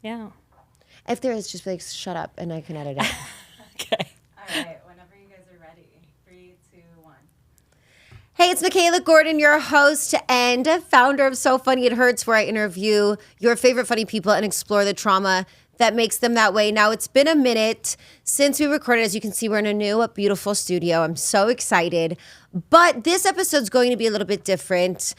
Yeah. If there is, just be like, shut up, and I can edit it. Okay. All right, whenever you guys are ready. 3, 2, 1. Hey, it's Mikalah Gordon, your host and founder of So Funny It Hurts, where I interview your favorite funny people and explore the trauma that makes them that way. Now, it's been a minute since we recorded. As you can see, we're in a new, beautiful studio. I'm so excited. But this episode's going to be a little bit different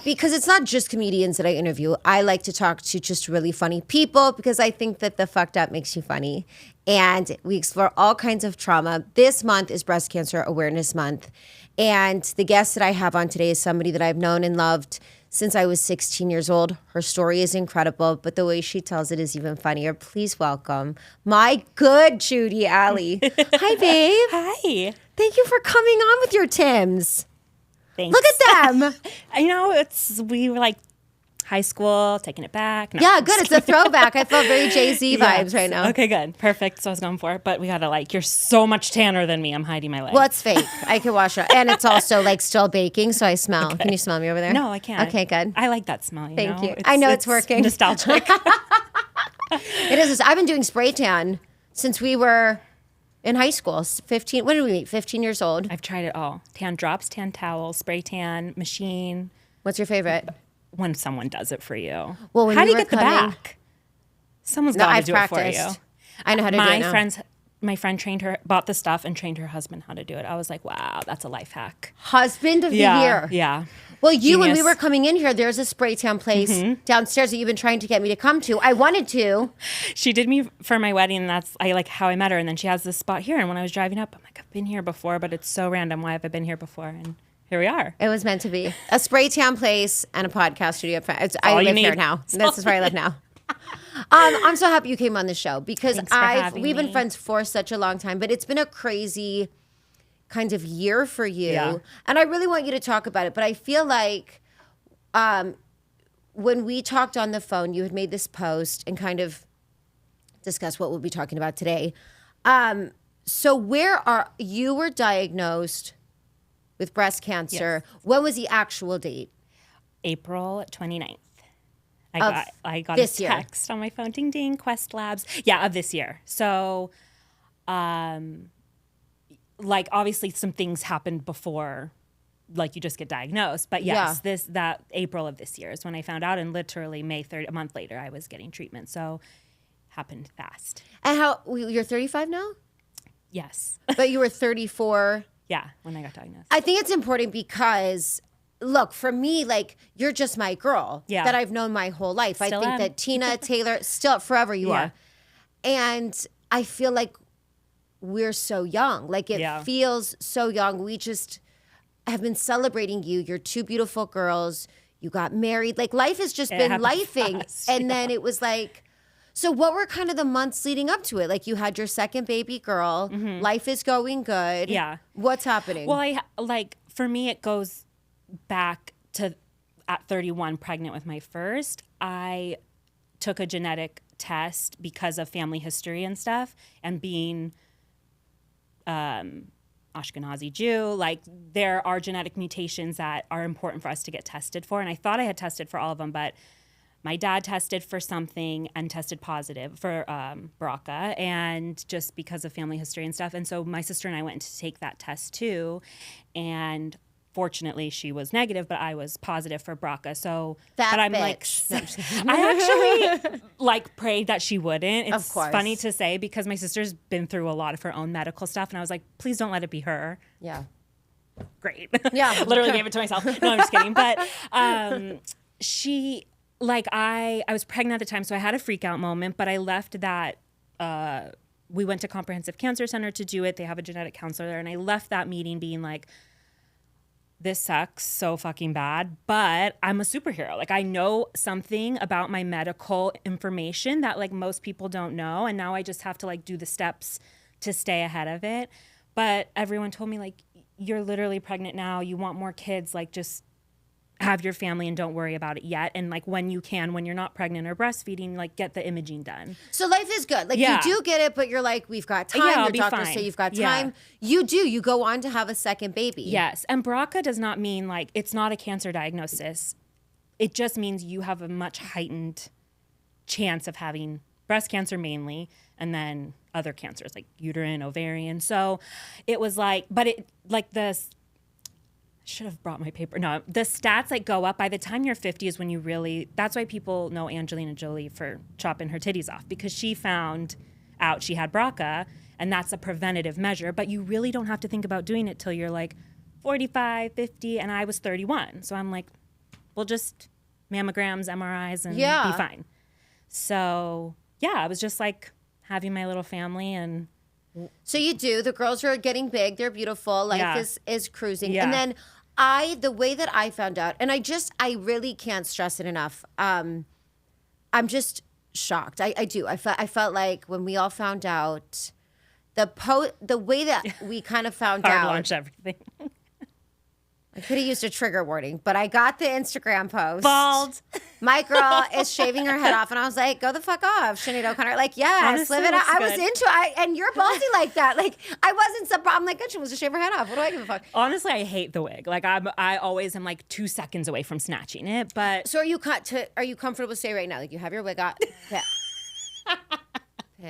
because it's not just comedians that I interview. I like to talk to just really funny people because I think that the fucked up makes you funny. And we explore all kinds of trauma. This month is Breast Cancer Awareness Month. And the guest that I have on today is somebody that I've known and loved since I was 16 years old. Her story is incredible, but the way she tells it is even funnier. Please welcome my good Judy Alley. Hi, babe. Hi. Thank you for coming on with your Tims. Thanks. Look at them. I know we were like high school, taking it back. No, Yeah, good. It's a throwback. I felt very Jay-Z vibes right now. Okay, good. Perfect. So I was going for it. But we got to you're so much tanner than me. I'm hiding my leg. Well, it's fake. I can wash it. And it's also still baking, so I smell. Okay. Can you smell me over there? No, I can't. Okay, good. I like that smell. Thank you. I know it's working. Nostalgic. It is. I've been doing spray tan since we were in high school. 15. When did we meet? 15 years old. I've tried it all. Tan drops, tan towels, spray tan, machine. What's your favorite? When someone does it for you. Well, when how you do you were get the coming- back? Someone's got to I've do practiced. it for you. I know how to do it now. My friend bought the stuff and trained her husband how to do it. I was like, wow, that's a life hack. Husband of the year. Yeah. Well, when we Genius. were coming in here, there's a spray tan place downstairs that you've been trying to get me to come to. I wanted to. She did me for my wedding, and that's how I met her. And then she has this spot here. And when I was driving up, I'm like, I've been here before, but it's so random. Why have I been here before? And here we are. It was meant to be. A spray tan place and a podcast studio. I all you live here need. now. This is where I live now. I'm so happy you came on the show because Thanks for having we've been me. friends for such a long time, but it's been a crazy kind of year for you. Yeah. And I really want you to talk about it, but I feel like when we talked on the phone, you had made this post and kind of discussed what we'll be talking about today. So you were diagnosed with breast cancer. Yes. When was the actual date? April 29th. Of I got this a year. text on my phone. Ding, ding, Quest Labs. Yeah, of this year. So, obviously some things happened before, you just get diagnosed. But yes, that April of this year is when I found out. And literally May 3rd, a month later, I was getting treatment. So, happened fast. And you're 35 now? Yes. But you were 34. Yeah, when I got diagnosed. I think it's important because, look, for me, you're just my girl that I've known my whole life. Still I think am. that Tina, Taylor, still forever you are. And I feel like we're so young. It feels so young. We just have been celebrating you. You're two beautiful girls. You got married. Life has just been happened lifing. fast, And then it was so what were kind of the months leading up to it? You had your second baby girl. Life is going good. Yeah. What's happening? Well, for me, it goes back to at 31, pregnant with my first. I took a genetic test because of family history and stuff, and being Ashkenazi Jew, there are genetic mutations that are important for us to get tested for. And I thought I had tested for all of them, but my dad tested for something and tested positive for BRCA, and just because of family history and stuff. And so my sister and I went to take that test too, and fortunately she was negative, but I was positive for BRCA. So, That but I'm bitch. No, I'm just kidding. I actually prayed that she wouldn't. It's Of course. funny to say because my sister's been through a lot of her own medical stuff, and I was like, please don't let it be her. Yeah. Great. Yeah. Literally gave it to myself. No, I'm just kidding. But she, I was pregnant at the time, so I had a freak out moment, but I left that, we went to Comprehensive Cancer Center to do it. They have a genetic counselor there, and I left that meeting being like, this sucks so fucking bad, but I'm a superhero. I know something about my medical information that most people don't know, and now I just have to do the steps to stay ahead of it. But everyone told me you're literally pregnant now. You want more kids. Just have your family and don't worry about it yet. And when when you're not pregnant or breastfeeding, get the imaging done. So life is good. Yeah. You do get it, but you're we've got time. Yeah, I'll Your be doctors fine. say you've got Yeah. time. You do. You go on to have a second baby. Yes. And BRCA does not mean it's not a cancer diagnosis. It just means you have a much heightened chance of having breast cancer mainly, and then other cancers like uterine, ovarian. So it was like, but it like this. Should have brought my paper. No, the stats like go up by the time you're 50 is when you really. That's why people know Angelina Jolie for chopping her titties off, because she found out she had BRCA, and that's a preventative measure. But you really don't have to think about doing it till you're like 45, 50, and I was 31. So I'm like, we'll just mammograms, MRIs, and be fine. So yeah, I was just like having my little family. And so you do. The girls are getting big. They're beautiful. Life is cruising. Yeah. And then the way that I found out, and I really can't stress it enough. I'm just shocked. I do. I felt like when we all found out, the way that we kind of found hard out. launch everything. I could have used a trigger warning, but I got the Instagram post. Bald. My girl is shaving her head off, and I was like, "Go the fuck off, Sinead O'Connor!" Like, yes, Honestly, live it up. looks I was good. into it, and you're ballsy like that. Like, I wasn't surprised. I'm like, "Good, she wants to shave her head off. What do I give a fuck?" Honestly, I hate the wig. Like I always am like 2 seconds away from snatching it. But So, are you comfortable to say right now, like, you have your wig on? Yeah.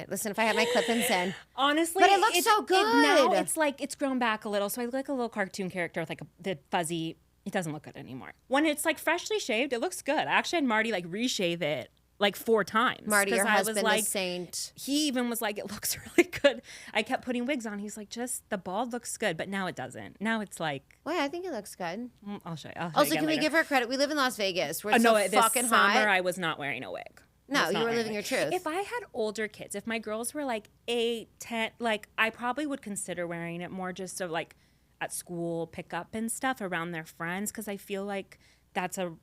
Listen, if I had my clip-ins in. honestly, But it looks so good. Now it's like it's grown back a little, so I look like a little cartoon character with like the fuzzy. It doesn't look good anymore. When it's like freshly shaved, it looks good. I actually had Marty like reshave it like 4 times. Marty, your 'cause I was husband, like, the saint. he even was like, it looks really good. I kept putting wigs on. He's like, just the bald looks good, but now it doesn't. Now it's like, Wait, I think it looks good. I'll show you. I'll show Also, you again can we later. give her credit? We live in Las Vegas. Where it's No, so this fucking summer hot. I was not wearing a wig. No, I was you not were wearing a living wig. your truth. If I had older kids, if my girls were like 8, 10, like I probably would consider wearing it more just so like at school pickup and stuff around their friends, because I feel like that's a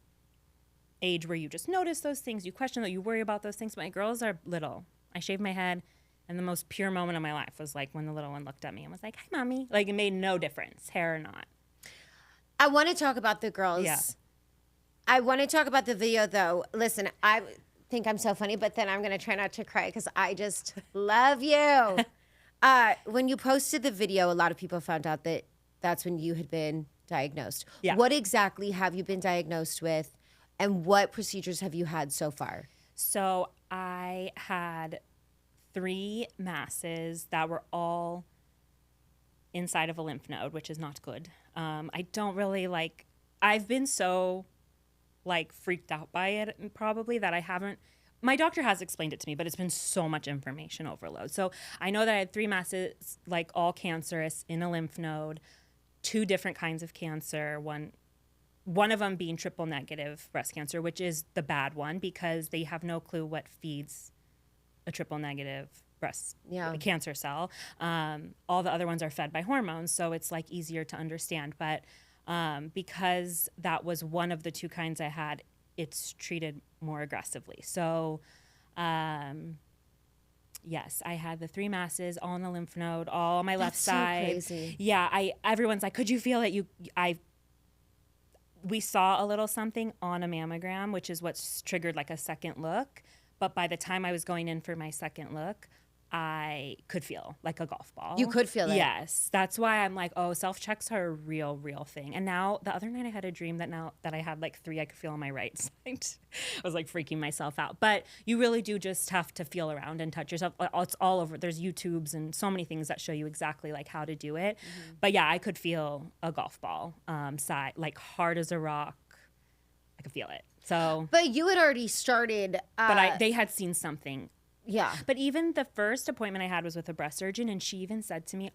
age where you just notice those things, you question that, you worry about those things. But my girls are little. I shaved my head, and the most pure moment of my life was like when the little one looked at me and was like, "Hi, mommy." Like it made no difference, hair or not. I want to talk about the girls. Yeah. I want to talk about the video, though. Listen, I think I'm so funny, but then I'm going to try not to cry because I just love you. When you posted the video, a lot of people found out that that's when you had been diagnosed. Yeah. What exactly have you been diagnosed with, and what procedures have you had so far? So I had 3 masses that were all inside of a lymph node, which is not good. I don't really like, I've been so like freaked out by it probably that I haven't, my doctor has explained it to me, but it's been so much information overload. So I know that I had 3 masses, like all cancerous in a lymph node, 2 different kinds of cancer, one of them being triple negative breast cancer, which is the bad one because they have no clue what feeds a triple negative breast cancer cell. All the other ones are fed by hormones, so it's like easier to understand. But because that was one of the 2 kinds I had, it's treated more aggressively. So yes, I had the 3 masses all in the lymph node, all on my left side. So crazy. Yeah, everyone's like, could you feel it? We saw a little something on a mammogram, which is what's triggered like a second look. But by the time I was going in for my second look, I could feel like a golf ball. You could feel it? Yes. That's why I'm like, oh, self-checks are a real, real thing. And now the other night I had a dream that now that I had like 3 I could feel on my right side. I was like freaking myself out. But you really do just have to feel around and touch yourself. It's all over. There's YouTubes and so many things that show you exactly like how to do it. Mm-hmm. But yeah, I could feel a golf ball side, like hard as a rock. I could feel it. So, But you had already started. but they had seen something. Yeah. But even the first appointment I had was with a breast surgeon, and she even said to me,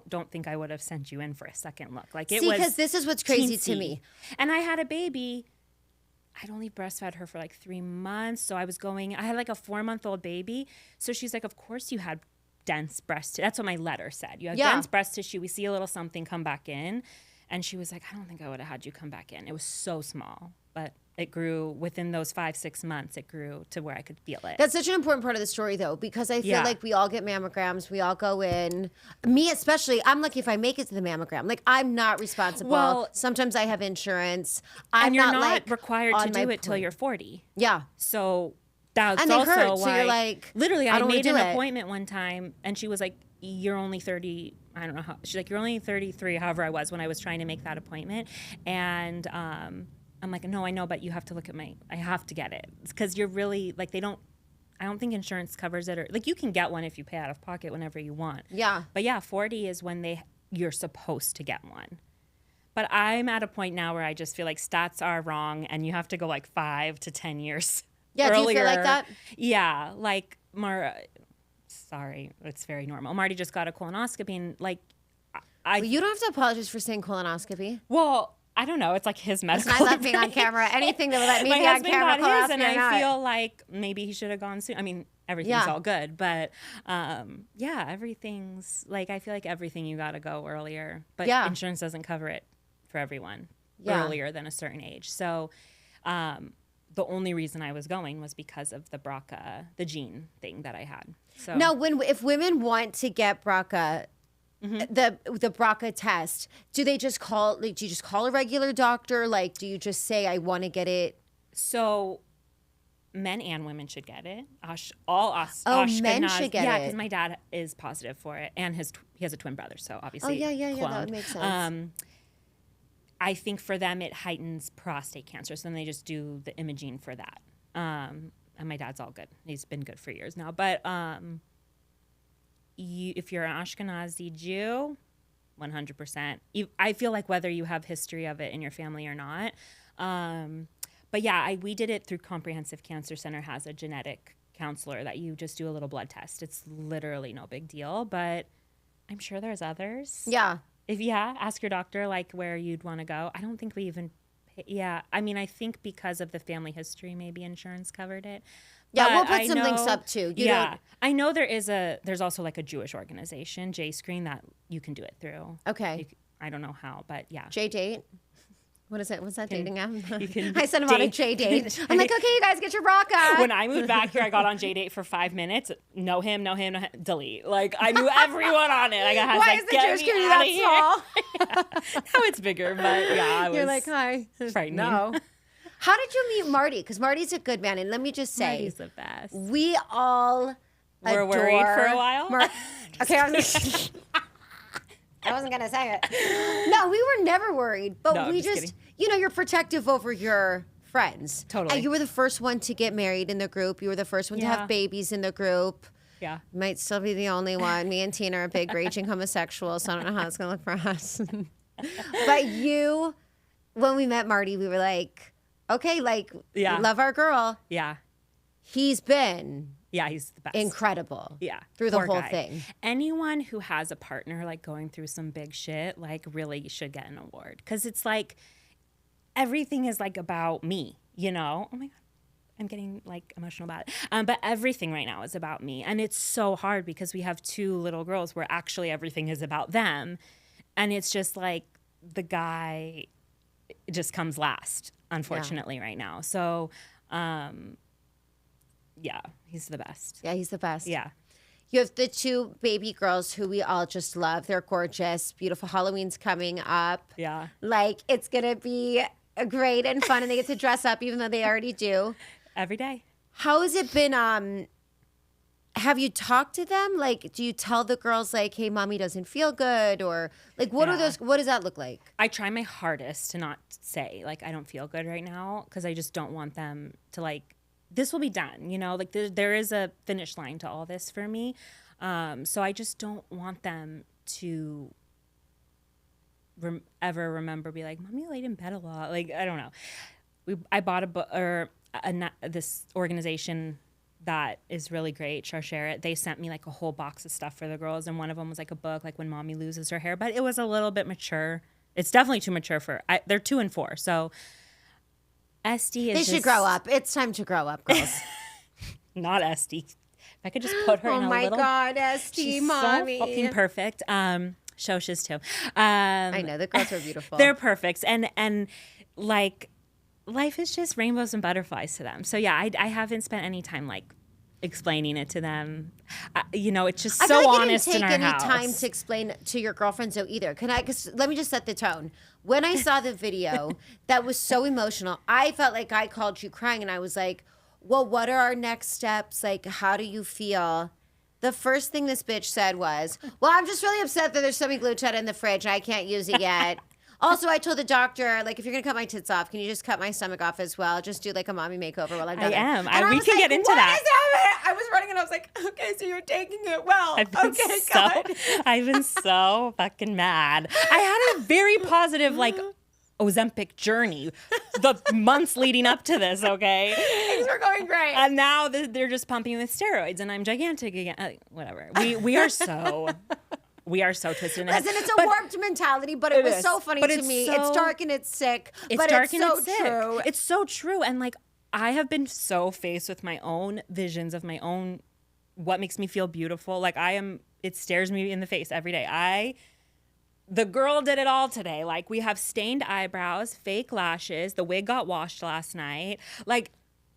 don't think I would have sent you in for a second look. Like it was because this is what's crazy to teensy. me. And I had a baby. I'd only breastfed her for like 3 months, so I had like a 4-month-old baby. So she's like, of course you had dense breast tissue. That's what my letter said. You have dense breast tissue. We see a little something come back in. And she was like, I don't think I would have had you come back in. It was so small, but it grew within those 5-6 months. It grew to where I could feel it. That's such an important part of the story, though, because I feel like we all get mammograms. We all go in. Me especially, I'm lucky if I make it to the mammogram. Like, I'm not responsible. Well, sometimes I have insurance. And you're not like, required on to do my it till point. you're 40. Yeah. So that's And they also hurt, why. so you're like, literally, I I don't wanna made do an it. appointment one time, and she was like, "You're only 30." I don't know how. She's like, "You're only 33." However, I was when I was trying to make that appointment, and I'm like, no, I know, but you have to look at I have to get it. Because you're really, like, I don't think insurance covers it. Or like, you can get one if you pay out of pocket whenever you want. Yeah. But yeah, 40 is when you're supposed to get one. But I'm at a point now where I just feel like stats are wrong and you have to go like 5 to 10 years earlier. Do you feel like that? Yeah. Like, sorry, it's very normal. Marty just got a colonoscopy and like, Well, you don't have to apologize for saying colonoscopy. Well, I don't know. It's like his medical. I love being on camera. Anything that would let me My be on husband camera, got his, and I not. feel like maybe he should have gone soon. I mean, everything's all good, but yeah, everything's like, I feel like everything you got to go earlier, but insurance doesn't cover it for everyone earlier than a certain age. So the only reason I was going was because of the BRCA, the gene thing that I had. So now, if women want to get BRCA, the BRCA test, do they just call? Like, do you just call a regular doctor? Like, do you just say I want to get it? So men and women should get it. Men should get it. Yeah, because my dad is positive for it, and he has a twin brother, so obviously. Oh yeah, that would make sense. I think for them it heightens prostate cancer, so then they just do the imaging for that. And my dad's all good; he's been good for years now. But if you're an Ashkenazi Jew, 100%. I feel like whether you have history of it in your family or not. But yeah, we did it through Comprehensive Cancer Center has a genetic counselor that you just do a little blood test. It's literally no big deal, but I'm sure there's others. Yeah. Ask your doctor like where you'd want to go. I don't think we even I mean, I think because of the family history, maybe insurance covered it. Yeah, but we'll put some links up too. I know there's also like a Jewish organization, J-Screen, that you can do it through. Okay. I don't know how, but yeah. J-Date? What is it? What's that dating app? I I sent him on a J-Date. I'm like, okay, you guys get your BRCA. When I moved back here, I got on J-Date for 5 minutes. No him, delete. Like, I knew everyone on it. Why is the Jewish community that small? Now it's bigger, but yeah. You're like, hi. Frightening. No. How did you meet Marty? Because Marty's a good man. And let me just say. Marty's the best. We all were worried for a while? Okay, I wasn't going to say it. No, we were never worried. But we just you're protective over your friends. Totally. And you were the first one to get married in the group. You were the first one to have babies in the group. Yeah. Might still be the only one. Me and Tina are big raging homosexuals, so I don't know how it's going to look for us. But when we met Marty, we were like, okay, like, we love our girl. Yeah. He's been he's the best. Incredible. Yeah. Through the whole thing. Anyone who has a partner like going through some big shit, like really should get an award. Because it's like everything is like about me, you know? Oh my God. I'm getting like emotional about it. But everything right now is about me. And it's so hard because we have 2 little girls where actually everything is about them. And it's just like the guy just comes last, unfortunately, right now. So, he's the best. Yeah, he's the best. Yeah. You have the 2 baby girls who we all just love. They're gorgeous, beautiful. Halloween's coming up. Yeah. Like, it's going to be great and fun, and they get to dress up even though they already do. Every day. How has it been? Have you talked to them? Like, do you tell the girls like, "Hey, mommy doesn't feel good," or like, what does that look like? I try my hardest to not say like I don't feel good right now because I just don't want them to like. This will be done, you know. Like there is a finish line to all this for me, so I just don't want them to ever remember be like, "Mommy laid in bed a lot." Like I don't know. I bought a book or this organization that is really great, Share It. They sent me like a whole box of stuff for the girls, and one of them was like a book, like when mommy loses her hair, but it was a little bit mature. It's definitely too mature they're 2 and 4, so Esty is They should grow up. It's time to grow up, girls. Not Esty. If I could just put her in a little... Oh my God, Esty, she's mommy. so fucking perfect. Shosha's too. I know, the girls are beautiful. They're perfect. And like... life is just rainbows and butterflies to them. So yeah, I haven't spent any time like explaining it to them. It's just so honest in our house. I feel like you didn't take any time to explain to your girlfriends though either. Cause let me just set the tone. When I saw the video that was so emotional, I felt like I called you crying and I was like, well, what are our next steps? Like, how do you feel? The first thing this bitch said was, well, I'm just really upset that there's so many glue cheddar in the fridge and I can't use it yet. Also, I told the doctor, like, if you're gonna cut my tits off, can you just cut my stomach off as well? Just do like a mommy makeover while I'm done. I am. And We was can like, get into what that. is happening? I was running and I was like, okay, so you're taking it well. I've been so fucking mad. I had a very positive, like, Ozempic journey the months leading up to this, okay? Things were going great. And now they're just pumping with steroids and I'm gigantic again. Whatever. We are so... We are so twisted in the head. Listen, it's a warped mentality, but it was so funny to me. It's dark and it's sick, but it's so true. It's so true. And like, I have been so faced with my own visions of my own, what makes me feel beautiful. Like it stares me in the face every day. The girl did it all today. Like, we have stained eyebrows, fake lashes. The wig got washed last night. Like,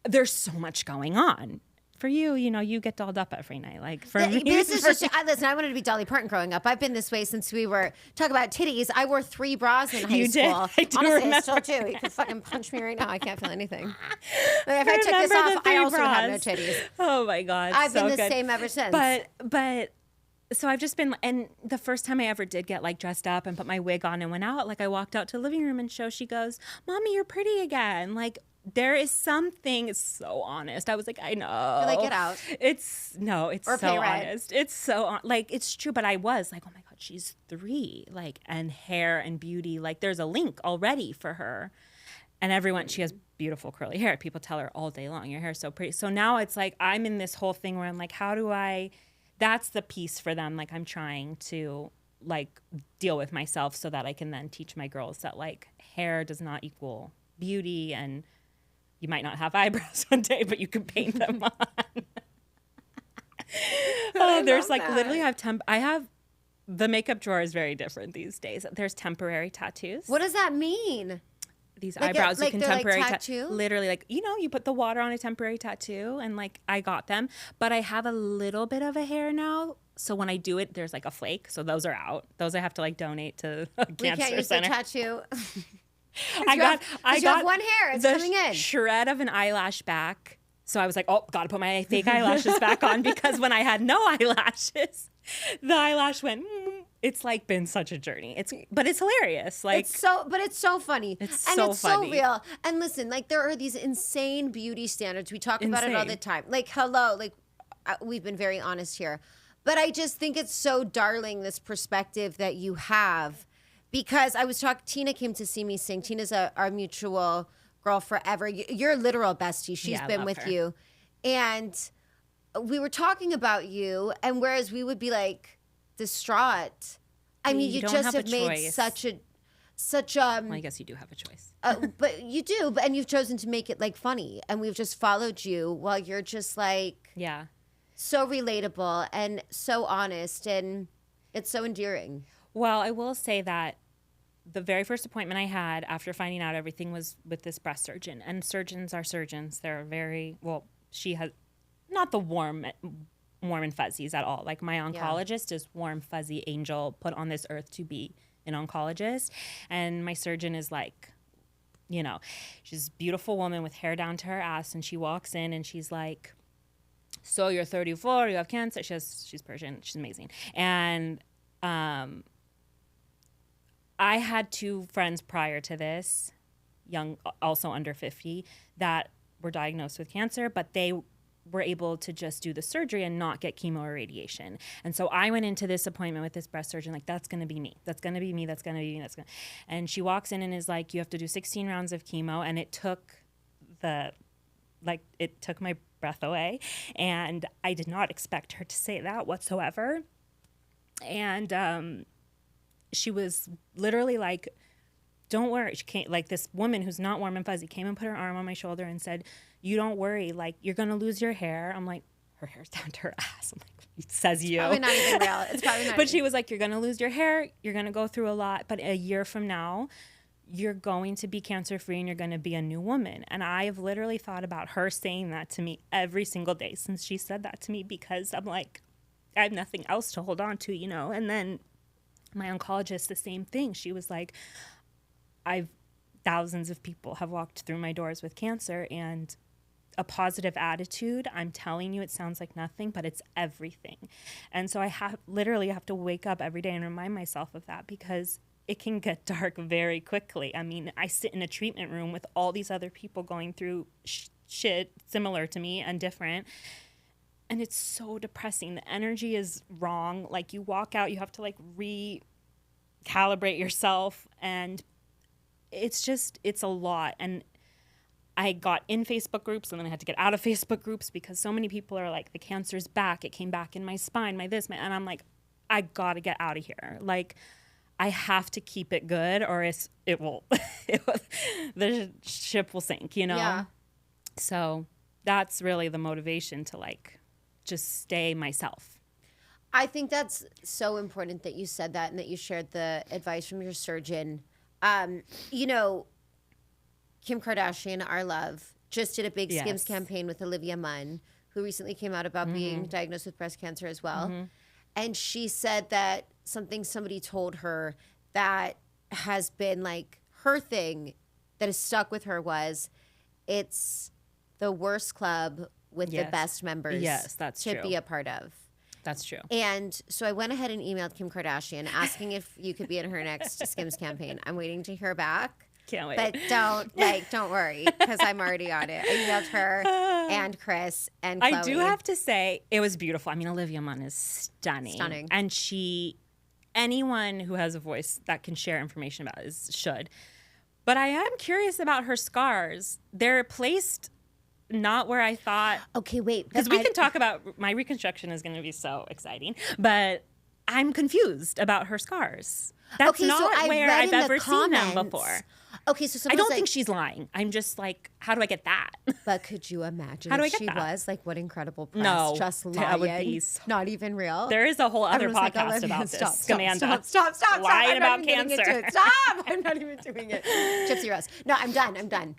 there's so much going on. For you, you get dolled up every night. Like, for me, listen, I wanted to be Dolly Parton growing up. I've been this way since we were talking about titties. I wore 3 bras in high school. I do Honestly, remember. I still do. You can fucking punch me right now. I can't feel anything. Like, if I took this off, I also have no titties. Oh my God. I've been the same ever since. But so I've just been, and the first time I ever did get like dressed up and put my wig on and went out, like I walked out to the living room and she goes, "Mommy, you're pretty again." Like, there is something so honest. I was like, I know. You're like, get out. It's or so honest. It's so like, it's true. But I was like, oh my God, she's 3, like, and hair and beauty. Like, there's a link already for her. And she has beautiful curly hair. People tell her all day long, your hair's so pretty. So now it's like, I'm in this whole thing where I'm like, that's the piece for them. Like, I'm trying to like deal with myself so that I can then teach my girls that like hair does not equal beauty, and you might not have eyebrows one day, but you can paint them on. There's like that. Literally I have the makeup drawer is very different these days. There's temporary tattoos. What does that mean? These eyebrows you can temporary tattoo? Literally, like, you put the water on a temporary tattoo, and like I got them, but I have a little bit of a hair now. So when I do it, there's like a flake. So those are out. Those I have to like donate to a cancer can't use center. The tattoo. I got one hair. It's coming in. Shred of an eyelash back. So I was like, oh, gotta put my fake eyelashes back on, because when I had no eyelashes, the eyelash went. It's like been such a journey. But it's hilarious. Like, it's so funny. It's so real. And listen, like, there are these insane beauty standards. We talk about it all the time. Like, hello, like, we've been very honest here, but I just think it's so darling, this perspective that you have. Because I was Tina came to see me sing. Tina's our mutual girl forever. You're a literal bestie. She's been with you. And we were talking about you, and whereas we would be like distraught, I mean, you just have made such a well, I guess you do have a choice. but you do, and you've chosen to make it like funny, and we've just followed you while you're just like so relatable and so honest, and it's so endearing. Well, I will say that the very first appointment I had after finding out everything was with this breast surgeon. And surgeons are surgeons. They're very, well, she has not the warm and fuzzies at all. Like, my oncologist is warm, fuzzy angel put on this earth to be an oncologist. And my surgeon is like, she's a beautiful woman with hair down to her ass. And she walks in and she's like, so you're 34, you have cancer. She's Persian. She's amazing. And I had 2 friends prior to this, young, also under 50, that were diagnosed with cancer, but they were able to just do the surgery and not get chemo or radiation. And so I went into this appointment with this breast surgeon like, that's going to be me. That's going to be me. That's going to be me. And she walks in and is like, you have to do 16 rounds of chemo. And it took my breath away. And I did not expect her to say that whatsoever. And she was literally like, don't worry. She came, like, this woman who's not warm and fuzzy came and put her arm on my shoulder and said, you don't worry, like, you're going to lose your hair. I'm like, her hair's down to her ass. I'm like, it says you. Probably not even real. It's probably not. But she was like, you're going to lose your hair. You're going to go through a lot. But a year from now, you're going to be cancer free and you're going to be a new woman. And I have literally thought about her saying that to me every single day since she said that to me, because I'm like, I have nothing else to hold on to, And then my oncologist, the same thing. She was like, thousands of people have walked through my doors with cancer, and a positive attitude, I'm telling you, it sounds like nothing, but it's everything. And so I literally have to wake up every day and remind myself of that, because it can get dark very quickly. I mean, I sit in a treatment room with all these other people going through shit similar to me and different. And it's so depressing. The energy is wrong. Like, you walk out, you have to like recalibrate yourself. And it's a lot. And I got in Facebook groups and then I had to get out of Facebook groups because so many people are like, the cancer's back. It came back in my spine, and I'm like, I gotta get out of here. Like, I have to keep it good or it will, the ship will sink, you know? Yeah. So that's really the motivation to like just stay myself. I think that's so important that you said that and that you shared the advice from your surgeon. You know, Kim Kardashian, our love, just did a big Skims campaign with Olivia Munn, who recently came out about being diagnosed with breast cancer as well. And she said that somebody told her that has been like her thing that has stuck with her was it's the worst club with the best members that's to true. be a part of. That's true. And so I went ahead and emailed Kim Kardashian asking if you could be in her next Skims campaign. I'm waiting to hear back. Can't wait. But don't worry, because I'm already on it. I emailed her and Chris and Chloe. I do have to say, it was beautiful. I mean, Olivia Munn is stunning. Stunning. And anyone who has a voice that can share information about it should. But I am curious about her scars. They're placed not where I thought. Okay, wait. Because we can talk about, my reconstruction is going to be so exciting. But I'm confused about her scars. That's not where I've ever seen them before. Okay, so I don't think she's lying. I'm just like, how do I get that? But could you imagine How do if I get she that? was? Like, what incredible press. No, just lying. that would be not even real. There is a whole other Everyone's like, podcast Olivia, about this. Scamanda. Stop. Lying I'm about not even getting cancer. into it. Stop. I'm not even doing it. Gypsy Rose. No, I'm done.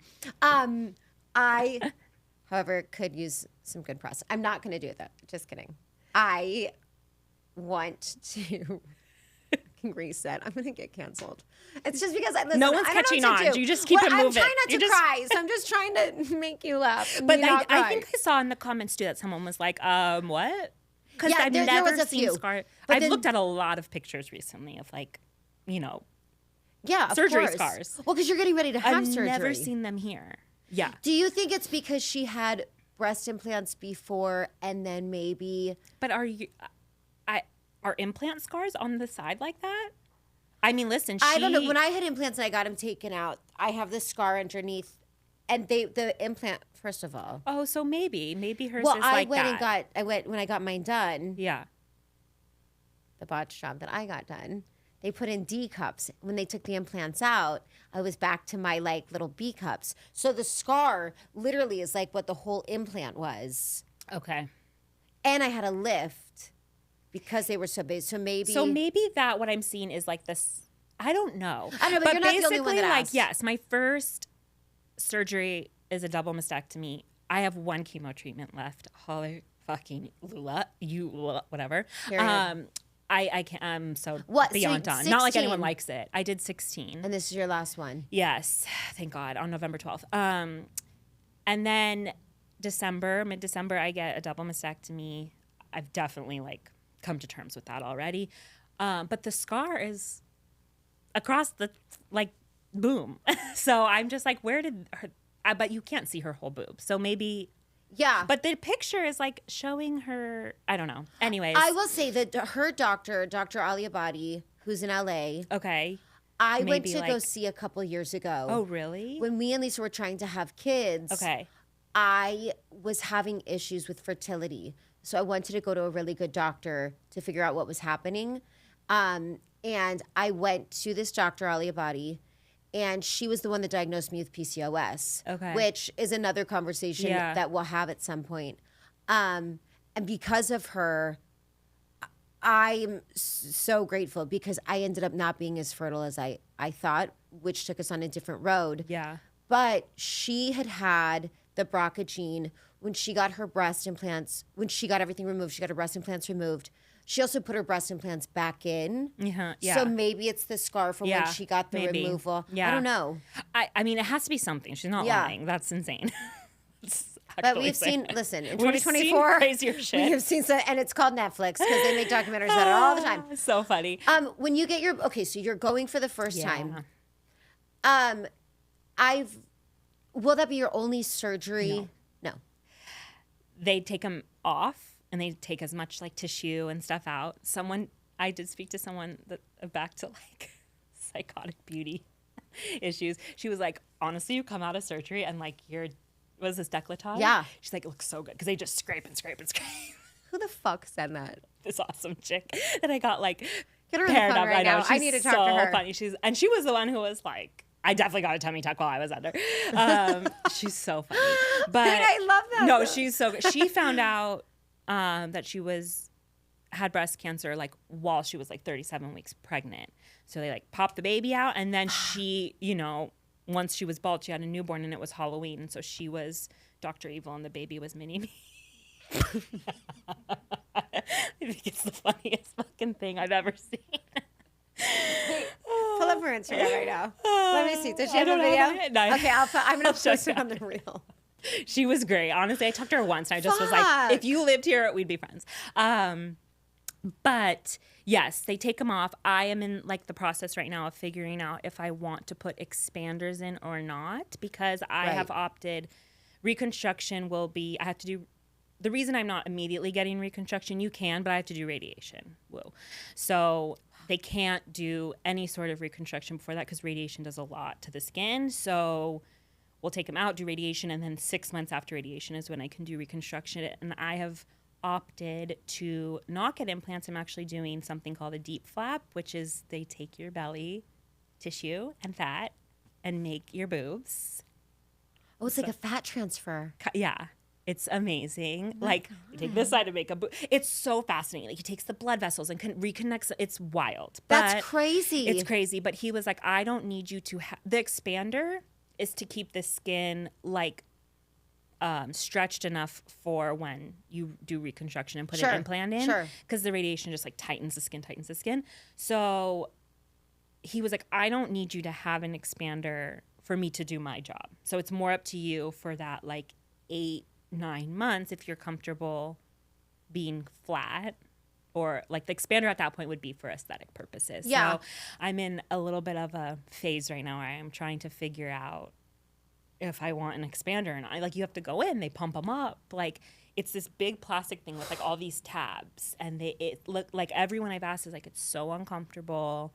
I, however, could use some good press. I'm not going to do that. Just kidding. I want to reset. I'm going to get canceled. It's just because no one's catching on. You just keep it moving. I'm trying not to cry, so I'm just trying to make you laugh. But I think I saw in the comments too that someone was like, what? Because I've never seen scars. I've looked at a lot of pictures recently of like, surgery scars. Well, because you're getting ready to have surgery. I've never seen them here. Yeah. Do you think it's because she had breast implants before and then maybe... But are implant scars on the side like that? I mean, listen, I don't know. When I had implants and I got them taken out, I have this scar underneath, and the implant. First of all, oh, so maybe hers well, is like that. When I got mine done. Yeah, the botch job that I got done, they put in D cups. When they took the implants out, I was back to my like little B cups. So the scar literally is like what the whole implant was. Okay, and I had a lift. Because they were so big. So maybe that what I'm seeing is like this. I don't know. I know, but you're not the only one that asked. Yes, my first surgery is a double mastectomy. I have one chemo treatment left. Holy fucking Lula, whatever. I can't. I'm so beyond done. 16. Not like anyone likes it. I did 16, and this is your last one. Yes, thank God, on November 12th. And then mid-December, I get a double mastectomy. I've definitely like come to terms with that already. But the scar is across the, like, boom. So I'm just like, where did her, but you can't see her whole boob. So maybe, yeah. But the picture is like showing her, I don't know. Anyways. I will say that her doctor, Dr. Aliyabadi, who's in LA. Okay. I went to go see a couple years ago. Oh, really? When me and Lisa were trying to have kids. Okay. I was having issues with fertility. So I wanted to go to a really good doctor to figure out what was happening. And I went to this Dr. Aliyabadi, and she was the one that diagnosed me with PCOS. Okay. Which is another conversation that we'll have at some point. And because of her, I'm so grateful because I ended up not being as fertile as I thought, which took us on a different road. Yeah. But she had the BRCA gene when she got her breast implants, when she got everything removed, she got her breast implants removed. She also put her breast implants back in. Yeah. So maybe it's the scar from when she got the removal. Yeah. I don't know. I mean, it has to be something. She's not lying. That's insane. But we've seen, listen, in We've seen 2024, crazier shit. we have seen some, and it's called Netflix because they make documentaries about it all the time. So funny. When you get your, okay, so you're going for the first time. Will that be your only surgery? No. They take them off and they take as much like tissue and stuff out. I did speak to someone that back to like psychotic beauty issues. She was like, honestly, you come out of surgery and like was this décolletage? Yeah. She's like, it looks so good because they just scrape and scrape and scrape. Who the fuck said that? This awesome chick that I got like Get her on the paired phone up. right I know. now. I need to talk to her. Funny. And she was the one who was like, I definitely got a tummy tuck while I was under. She's so funny. But I love that. No, she's so good. She found out that she had breast cancer like while she was like 37 weeks pregnant. So they like popped the baby out, and then she, once she was bald, she had a newborn, and it was Halloween, and so she was Dr. Evil, and the baby was Mini Me. I think it's the funniest fucking thing I've ever seen. Pull up her Instagram right now. Let me see. Does she have a video? No. Okay, I'm going to show post you it on the reel. She was great. Honestly, I talked to her once, and I just was like, if you lived here, we'd be friends. But yes, they take them off. I am in like the process right now of figuring out if I want to put expanders in or not, because I have opted. Reconstruction will be, I have to do, the reason I'm not immediately getting reconstruction, you can, but I have to do radiation. Whoa. So they can't do any sort of reconstruction before that because radiation does a lot to the skin. So we'll take them out, do radiation, and then 6 months after radiation is when I can do reconstruction. And I have opted to not get implants. I'm actually doing something called a deep flap, which is they take your belly tissue and fat and make your boobs. Oh, it's like a fat transfer. Yeah. It's amazing. Like, you take this side and make a boob. It's so fascinating. Like, he takes the blood vessels and reconnects. It's wild. That's crazy. It's crazy. But he was like, I don't need you to the expander is to keep the skin like stretched enough for when you do reconstruction and put an implant in. Sure. Because the radiation just like tightens the skin. So he was like, I don't need you to have an expander for me to do my job. So it's more up to you for that like 8-9 months if you're comfortable being flat, or like the expander at that point would be for aesthetic purposes. Yeah. So I'm in a little bit of a phase right now where I am trying to figure out if I want an expander or not. Like, you have to go in, they pump them up. Like, it's this big plastic thing with like all these tabs, and it look like everyone I've asked is like, it's so uncomfortable.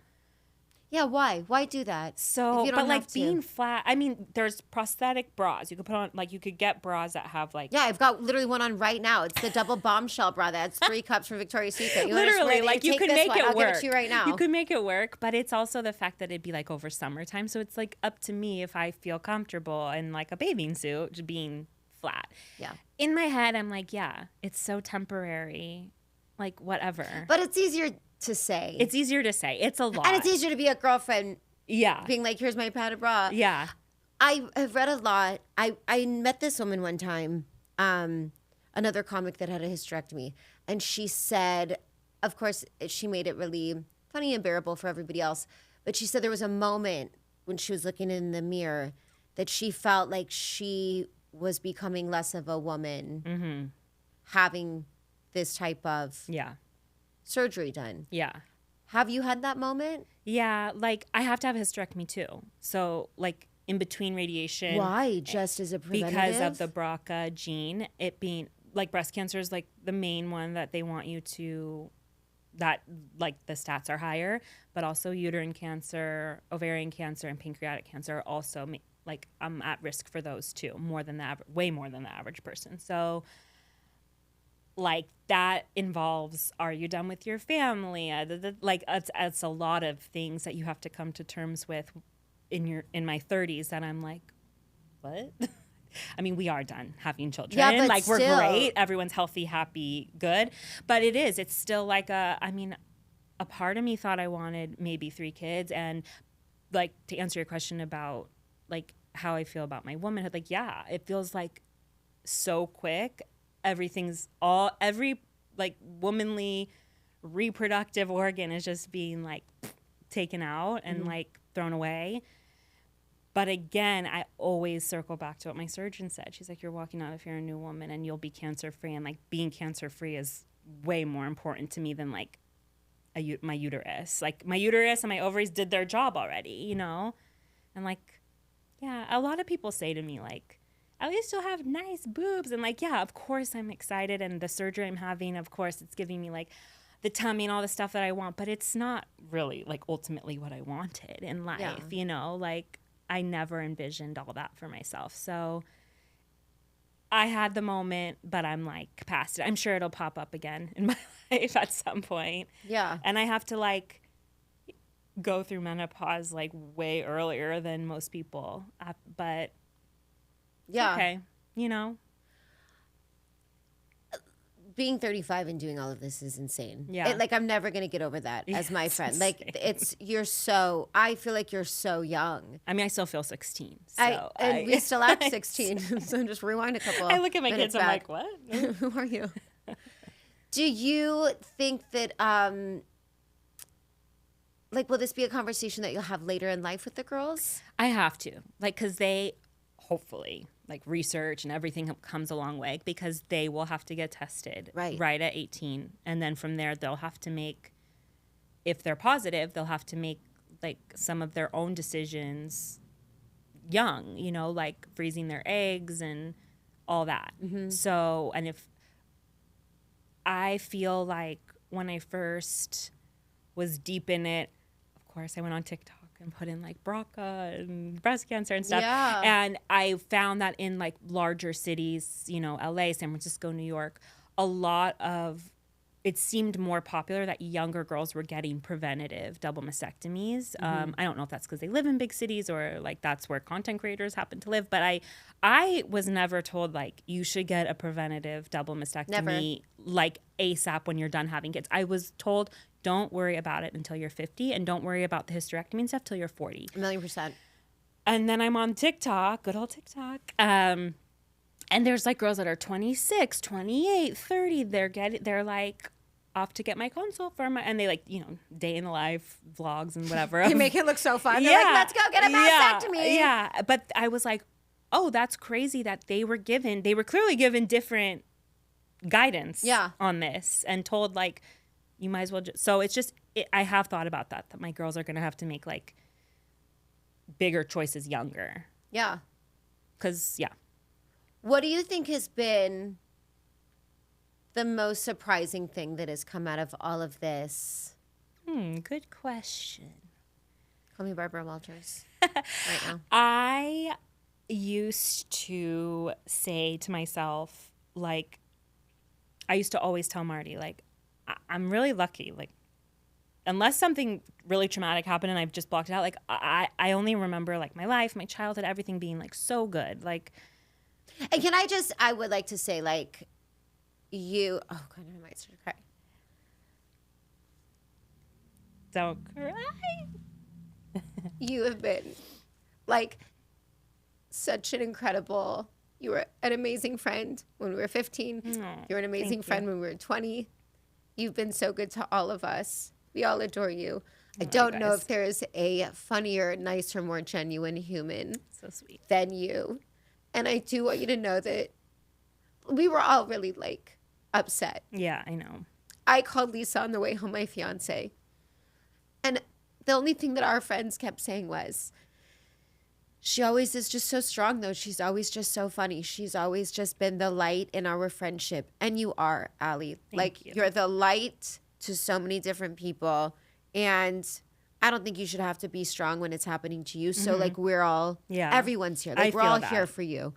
Yeah, why? Why do that? So, but like being flat, I mean, there's prosthetic bras. You could put on, like, you could get bras that have like. Yeah, I've got literally one on right now. It's the double bombshell bra that's 3 cups from Victoria's Secret. You Literally, like, you could make it I'll work. Give it to you right now. You could make it work, but it's also the fact that it'd be like over summertime. So it's like up to me if I feel comfortable in like a bathing suit being flat. Yeah. In my head, I'm like, yeah, it's so temporary. Like, whatever. But it's easier to say. It's easier to say. It's a lot. And it's easier to be a girlfriend. Yeah. Being like, here's my padded bra. Yeah. I have read a lot. I met this woman one time, another comic that had a hysterectomy. And she said, of course, she made it really funny and bearable for everybody else. But she said there was a moment when she was looking in the mirror that she felt like she was becoming less of a woman having this type of surgery done. Yeah. Have you had that moment? Yeah, like I have to have a hysterectomy too. So like in between radiation. Why? Just as a preventative? Because of the BRCA gene, it being like breast cancer is like the main one that they want you to, that like the stats are higher, but also uterine cancer, ovarian cancer, and pancreatic cancer are also like I'm at risk for those too, way more than the average person. So like that involves, are you done with your family? Like it's a lot of things that you have to come to terms with in my 30s that I'm like, what? I mean, we are done having children. Yeah, but like still. We're great. Everyone's healthy, happy, good. But it's still like a part of me thought I wanted maybe 3 kids. And like to answer your question about like how I feel about my womanhood, like, yeah, it feels like so quick. Every like womanly reproductive organ is just being like taken out and like thrown away. But again, I always circle back to what my surgeon said. She's like, you're walking out if you're a new woman and you'll be cancer-free. And like being cancer-free is way more important to me than like my uterus. Like my uterus and my ovaries did their job already, you know? And like, yeah, a lot of people say to me like, at least you'll have nice boobs. And like, yeah, of course I'm excited. And the surgery I'm having, of course, it's giving me like the tummy and all the stuff that I want. But it's not really like ultimately what I wanted in life, you know? Like, I never envisioned all that for myself. So I had the moment, but I'm like past it. I'm sure it'll pop up again in my life at some point. Yeah. And I have to like go through menopause like way earlier than most people. But Yeah. okay, you know? Being 35 and doing all of this is insane. Yeah. Like, I'm never going to get over that as my it's friend. insane. Like, I feel like you're so young. I mean, I still feel 16. So we still act 16. So just rewind a couple. I look at my minutes kids, I'm back. like, what? Who are you? Do you think that, like, will this be a conversation that you'll have later in life with the girls? I have to, like, because they hopefully like research and everything comes a long way because they will have to get tested right at 18. And then from there, they'll have to make, if they're positive, they'll have to make like some of their own decisions young, you know, like freezing their eggs and all that. Mm-hmm. So, and if I feel like when I first was deep in it, of course, I went on TikTok and put in like BRCA and breast cancer and stuff. Yeah. And I found that in like larger cities, you know, LA, San Francisco, New York, a lot of, it seemed more popular that younger girls were getting preventative double mastectomies. I don't know if that's because they live in big cities or like that's where content creators happen to live. But I was never told like you should get a preventative double mastectomy like ASAP when you're done having kids. I was told don't worry about it until you're 50 and don't worry about the hysterectomy and stuff till you're 40. 1,000,000%. And then I'm on TikTok, good old TikTok. And there's like girls that are 26, 28, 30. They're like off to get my consult for and they like, you know, day in the life vlogs and whatever. You make it look so fun. They're like, let's go get a mastectomy. Yeah. But I was like, oh, that's crazy that they were clearly given different guidance on this and told like, you might as well just, so it's just, I have thought about that my girls are going to have to make like bigger choices younger. Yeah. Because, yeah. What do you think has been the most surprising thing that has come out of all of this? Good question. Call me Barbara Walters right now. I used to say to myself, like, I used to always tell Marty, like, I'm really lucky. Like, unless something really traumatic happened and I've just blocked it out, like, I only remember, like, my life, my childhood, everything being, like, so good. Like, and I would like to say, like, oh, God, I might start to cry. Don't cry. You have been, like, such an incredible, you were an amazing friend when we were 15. You were an amazing friend when we were 20. You've been so good to all of us. We all adore you. I don't know if there's a funnier, nicer, more genuine human So sweet. than you. And I do want you to know that we were all really, like, upset. Yeah, I know. I called Lisa on the way home, my fiance. And the only thing that our friends kept saying was, she always is just so strong, though. She's always just so funny. She's always just been the light in our friendship. And you are, Allie. Thank you. You're the light to so many different people. And I don't think you should have to be strong when it's happening to you. So, like, we're all, everyone's here. Like, we're all here for you.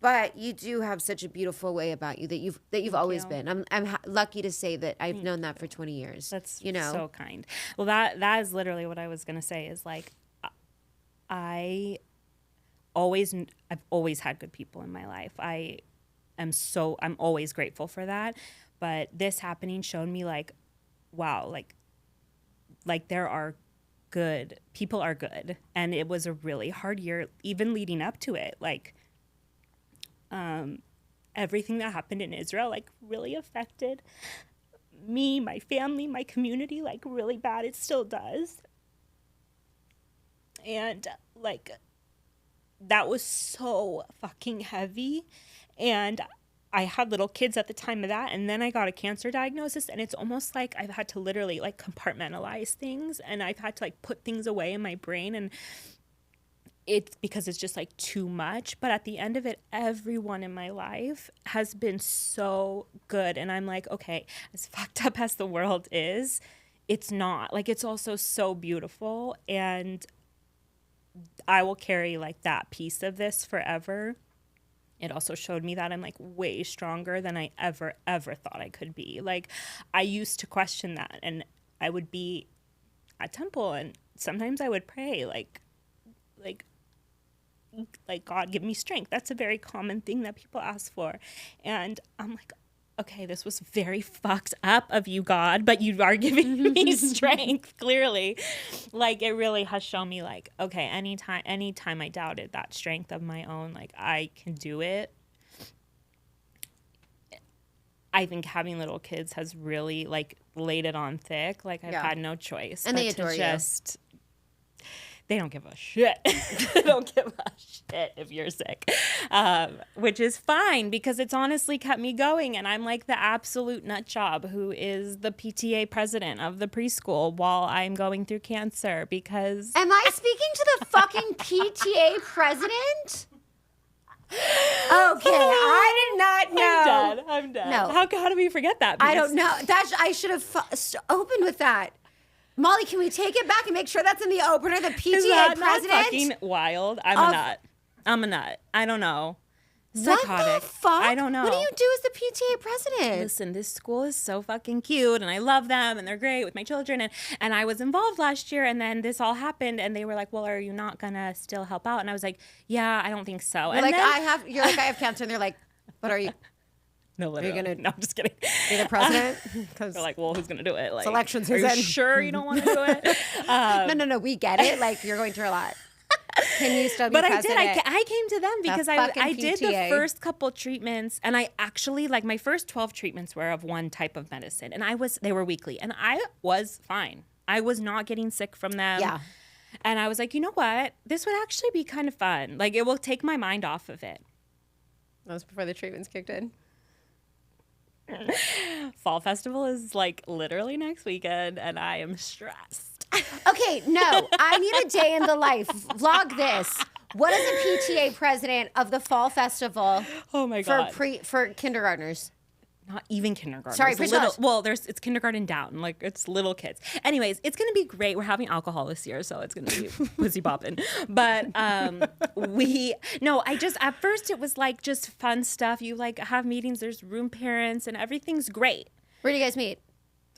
But you do have such a beautiful way about you that you've always been. I'm lucky to say that I've known that for 20 years. That's you know so kind. Well, that is literally what I was gonna say. Is like, I've always had good people in my life. I'm always grateful for that. But this happening showed me like, wow, like there are good people are good, and it was a really hard year, even leading up to it. Like, everything that happened in Israel like really affected me, my family, my community, like really bad. It still does. And like that was so fucking heavy. And I had little kids at the time of that, and then I got a cancer diagnosis, and it's almost like I've had to literally like compartmentalize things, and I've had to like put things away in my brain, and it's because it's just like too much. But at the end of it, everyone in my life has been so good, and I'm like, okay, as fucked up as the world is, it's not. Like, it's also so beautiful, and I will carry like that piece of this forever. It also showed me that I'm like way stronger than I ever thought I could be. Like, I used to question that, and I would be at temple, and sometimes I would pray like God, give me strength. That's a very common thing that people ask for. And I'm like, okay, this was very fucked up of you, God, but you are giving me strength, clearly. Like, it really has shown me, like, okay, anytime I doubted that strength of my own, like, I can do it. I think having little kids has really, like, laid it on thick. Like, I've had no choice. And they adore you. They don't give a shit. They don't give a shit if you're sick, which is fine because it's honestly kept me going. And I'm like the absolute nut job who is the PTA president of the preschool while I'm going through cancer because... Am I speaking to the fucking PTA president? Okay, I did not know. I'm dead. No. How do we forget that? I don't know. I should have opened with that. Molly, can we take it back and make sure that's in the opener? The PTA Is that president? not fucking wild? I'm a nut. I don't know. Psychotic. What the fuck? I don't know. What do you do as the PTA president? Listen, this school is so fucking cute, and I love them, and they're great with my children. And I was involved last year, and then this all happened, and they were like, "Well, are you not gonna still help out?" And I was like, "Yeah, I don't think so." You're like, I have cancer, and they're like, "But are you?" No, literally. No, I'm just kidding. Be the president? Because they're like, well, who's going to do it? Like, election are season. you sure you don't want to do it? No, we get it. Like, you're going through a lot. Can you still be but president? I came to them because I did the PTA. first couple treatments, and I actually, like, my first 12 treatments were of one type of medicine, and they were weekly, and I was fine. I was not getting sick from them. Yeah. And I was like, you know what? This would actually be kind of fun. Like, it will take my mind off of it. That was before the treatments kicked in. Fall festival is like literally next weekend, and I am stressed. Okay, no, I need a day in the life. Vlog this. What is a PTA president of the fall festival? Oh my god! For kindergartners. Not even kindergarten. Sorry, preschoolers. Well, it's kindergarten down. Like, it's little kids. Anyways, it's gonna be great. We're having alcohol this year, so it's gonna be pussy popping. But at first it was like just fun stuff. You like have meetings. There's room parents, and everything's great. Where do you guys meet?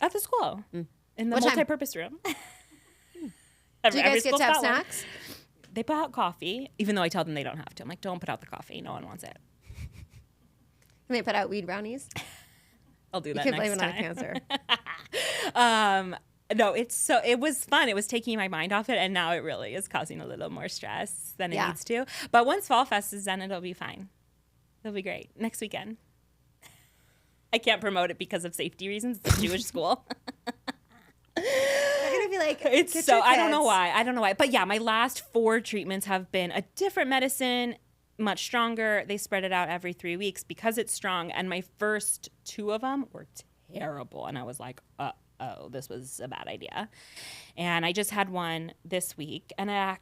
At the school, in the What time? multi-purpose room. Do you guys get to have snacks? They put out coffee, even though I tell them they don't have to. I'm like, don't put out the coffee. No one wants it. Can they put out weed brownies? I'll do that You next can blame time. it on cancer. No, it was fun. It was taking my mind off it, and now it really is causing a little more stress than it needs to. But once Fall Fest is done, it'll be fine. It'll be great. Next weekend. I can't promote it because of safety reasons. It's a Jewish school. They're gonna be like, It's so I don't know why. But yeah, my last 4 treatments have been a different medicine, much stronger. They spread it out every 3 weeks because it's strong. And my first 2 of them were terrible. And I was like, oh, this was a bad idea. And I just had one this week, and I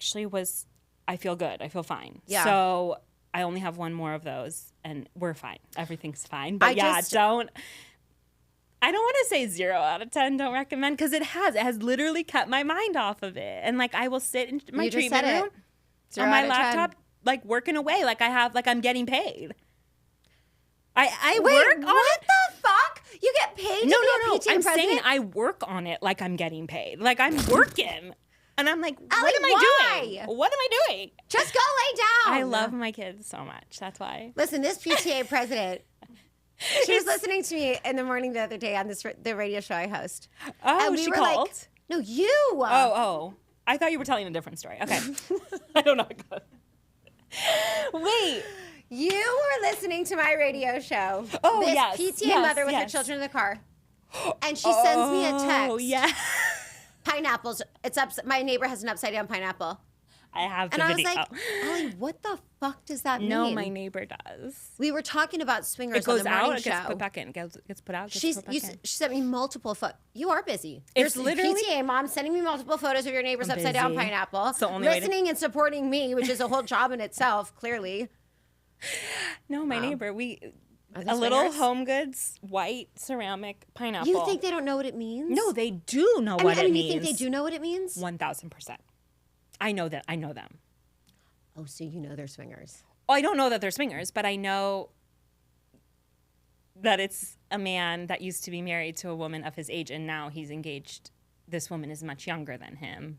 feel good. I feel fine. Yeah. So I only have one more of those, and we're fine. Everything's fine. But I don't want to say 0 out of 10 don't recommend, because it has literally kept my mind off of it. And like, I will sit in my treatment room on my laptop, like working away, like I'm getting paid. I work on what the fuck? You get paid to be a PTA I'm president? saying I work on it like I'm getting paid. Like, I'm working. And I'm like, Allie, what am I doing? What am I doing? Just go lay down. I love my kids so much. That's why. Listen, this PTA president, she was listening to me in the morning the other day on the radio show I host. Oh, and we she were called? like, no, you. Oh. I thought you were telling a different story. Okay. I don't know. Wait. You were listening to my radio show. Oh, this yes. PTA mother with her children in the car. And she sends me a text. Oh, yeah. Pineapples. My neighbor has an upside down pineapple. I have the And I was video. like, Allie, what the fuck does that mean? No, my neighbor does. We were talking about swingers It goes on the morning out, it show. gets put back in. It gets put out, gets She's, put back you, in. she sent me multiple photos. You are busy. It's There's literally- PTA mom sending me multiple photos of your neighbor's I'm upside down busy. pineapple. It's the only way to- listening and supporting me, which is a whole job in itself, clearly. No, my neighbor. Are they A little swingers? Home Goods white ceramic pineapple. You think they don't know what it means? No, they do know what it you means. think they do know what it means? 1,000%. I know that. I know them. Oh, so you know they're swingers. Oh, I don't know that they're swingers, but I know that it's a man that used to be married to a woman of his age, and now he's engaged. This woman is much younger than him,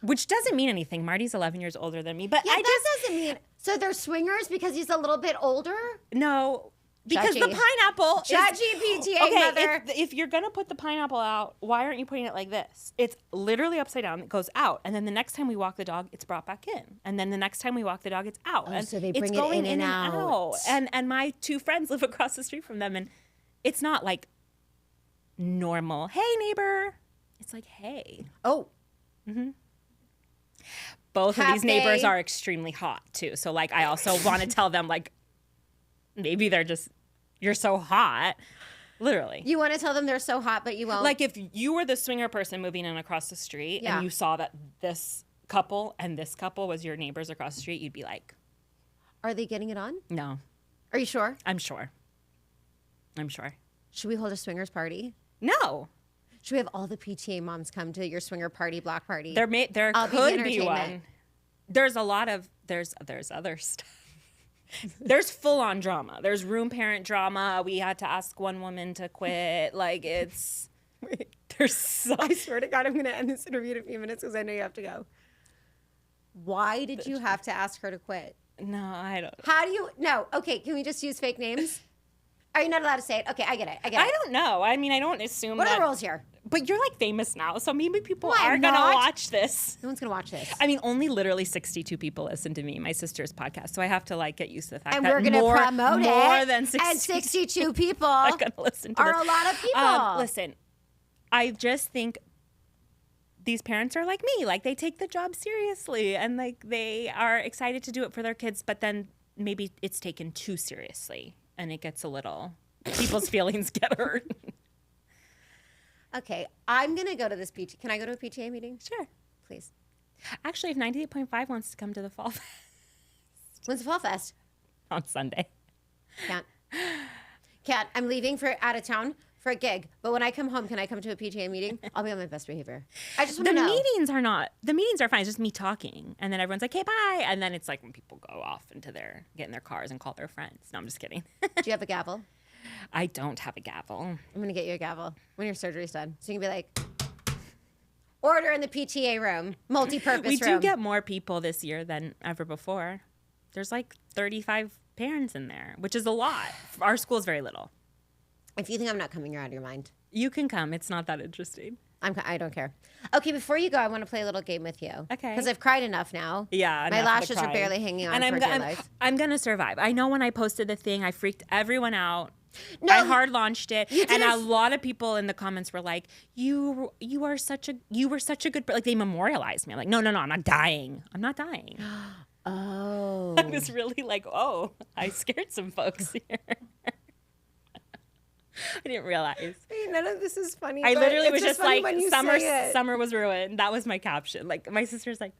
which doesn't mean anything. Marty's 11 years older than me, but Yeah, I that just doesn't mean. So they're swingers because he's a little bit older? no. Because Judgy. the pineapple PTA okay, mother. if you're going to put the pineapple out, why aren't you putting it like this? It's literally upside down. It goes out. And then the next time we walk the dog, it's brought back in. And then the next time we walk the dog, it's out. Oh, and so they it's bring it going in and out. And my two friends live across the street from them. And it's not like normal, hey, neighbor. It's like, hey. Oh, Both of these neighbors Happy. are extremely hot, too. So, like, I also want to tell them, like, maybe they're just, you're so hot. Literally. you want to tell them they're so hot, but you won't. Like if you were the swinger person moving in across the street Yeah. and you saw that this couple and this couple was your neighbors across the street, you'd be like, Are they getting it on? no, Are you sure? I'm sure. I'm sure. Should we hold a swingers party? No, Should we have all the PTA moms come to your swinger party, block party? there I'll be could the be one. entertainment. There's a lot of, there's other stuff. There's full on drama. There's room parent drama. We had to ask one woman to quit. Like it's, there's so, I swear to God, I'm going to end this interview in a few minutes because I know you have to go. Why did you have to ask her to quit? no, I don't. How do you? No. Okay. Can we just use fake names? Are you not allowed to say it? Okay, I get it. I get it. I don't know. I mean, I don't assume What are that. the rules here? But you're like famous now, so maybe people No, I'm are gonna not. watch this. No one's gonna watch this. I mean, only literally 62 people listen to me, my sister's podcast, so I have to like get used to the fact And that we're gonna promote more it. than 60 and 62 people are gonna listen to are this. a lot of people. Listen, I just think these parents are like me, like they take the job seriously and like they are excited to do it for their kids, but then maybe it's taken too seriously and it gets a little people's feelings get hurt. Okay, I'm gonna go to this PTA. Can I go to a PTA meeting? Sure. Please. Actually, if 98.5 wants to come to the Fall Fest When's the Fall Fest? on Sunday. Can't. I'm leaving for out of town for a gig. But when I come home, can I come to a PTA meeting? I'll be on my best behavior. I just want The to know. meetings are fine. It's just me talking. And then everyone's like, hey, bye. And then it's like when people go off into get in their cars and call their friends. No, I'm just kidding. Do you have a gavel? I don't have a gavel. I'm gonna get you a gavel when your surgery's done, so you can be like, order in the PTA room, multi-purpose We room. do get more people this year than ever before. There's like 35 parents in there, which is a lot. Our school is very little. If you think I'm not coming, you're out of your mind. You can come. It's not that interesting. I don't care. Okay, before you go, I want to play a little game with you. Okay. Because I've cried enough now. Yeah. My enough of the lashes are crying. barely hanging on And for dear life. I'm going to survive. I know when I posted the thing, I freaked everyone out. No, I hard launched it, you and didn't a lot of people in the comments were like, "You were such a good," like they memorialized me. I'm like, no, I'm not dying. I'm not dying. Oh. I was really like, oh, I scared some folks here. I didn't realize. None of this is funny. I but literally it's was just funny like, when you say it. summer was ruined. That was my caption. Like my sister's like,